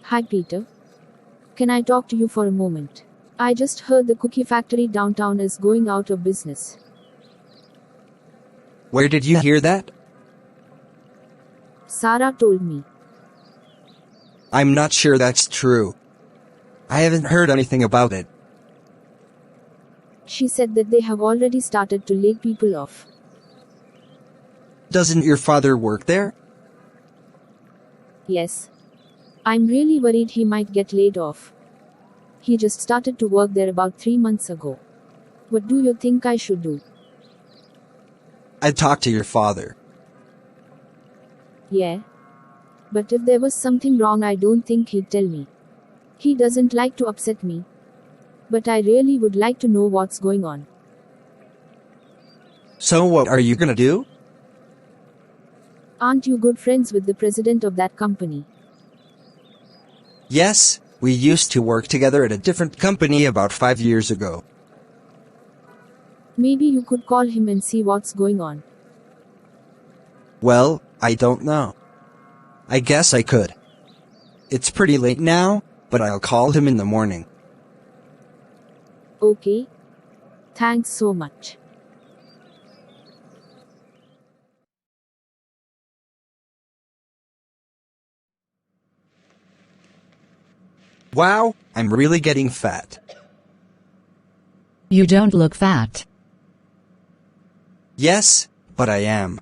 Hi Peter. Can I talk to you for a moment? I just heard the cookie factory downtown is going out of business. Where did you hear that? Sarah told me. I'm not sure that's true. I haven't heard anything about it. She said that they have already started to lay people off. Doesn't your father work there? Yes. I'm really worried he might get laid off. He just started to work there about 3 months ago. What do you think I should do? I'd talk to your father. Yeah. But if there was something wrong, I don't think he'd tell me. He doesn't like to upset me. But I really would like to know what's going on. So what are you gonna do? Aren't you good friends with the president of that company? Yes, we used to work together at a different company about 5 years ago. Maybe you could call him and see what's going on. Well, I don't know. I guess I could. It's pretty late now, but I'll call him in the morning. Okay. Thanks so much. Wow, I'm really getting fat. You don't look fat. Yes, but I am.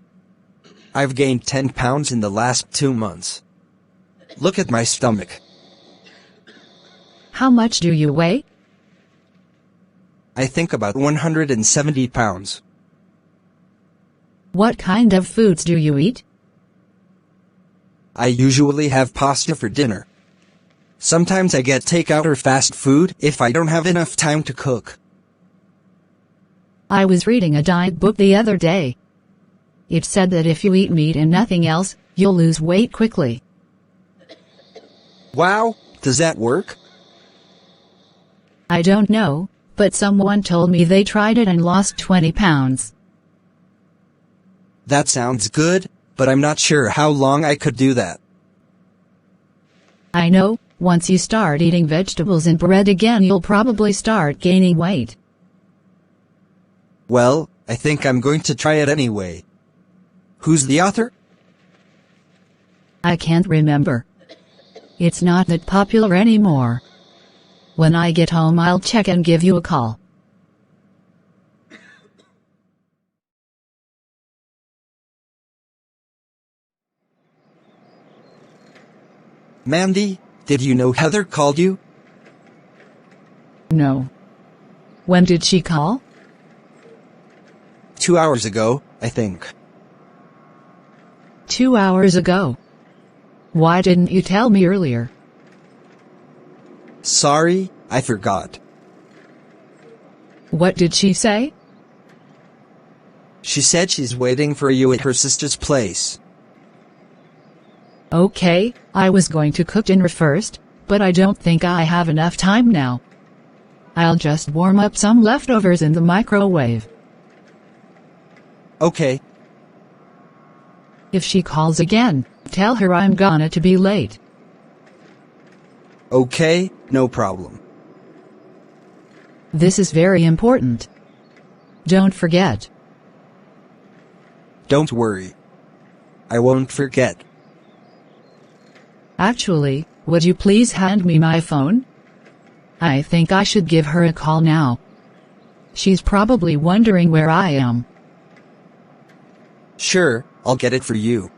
I've gained 10 pounds in the last 2 months. Look at my stomach. How much do you weigh? I think about 170 pounds. What kind of foods do you eat? I usually have pasta for dinner. Sometimes I get takeout or fast food if I don't have enough time to cook. I was reading a diet book the other day. It said that if you eat meat and nothing else, you'll lose weight quickly. Wow, does that work? I don't know, but someone told me they tried it and lost 20 pounds. That sounds good, but I'm not sure how long I could do that. I know, once you start eating vegetables and bread again, you'll probably start gaining weight. Well, I think I'm going to try it anyway. Who's the author? I can't remember. It's not that popular anymore. When I get home, I'll check and give you a call. Mandy, did you know Heather called you? No. When did she call? 2 hours ago, I think. 2 hours ago. Why didn't you tell me earlier? Sorry, I forgot. What did she say? She said she's waiting for you at her sister's place. Okay, I was going to cook dinner first, but I don't think I have enough time now. I'll just warm up some leftovers in the microwave. Okay. If she calls again, tell her I'm gonna to be late. Okay, no problem. This is very important. Don't forget. Don't worry. I won't forget. Actually, would you please hand me my phone? I think I should give her a call now. She's probably wondering where I am. Sure, I'll get it for you.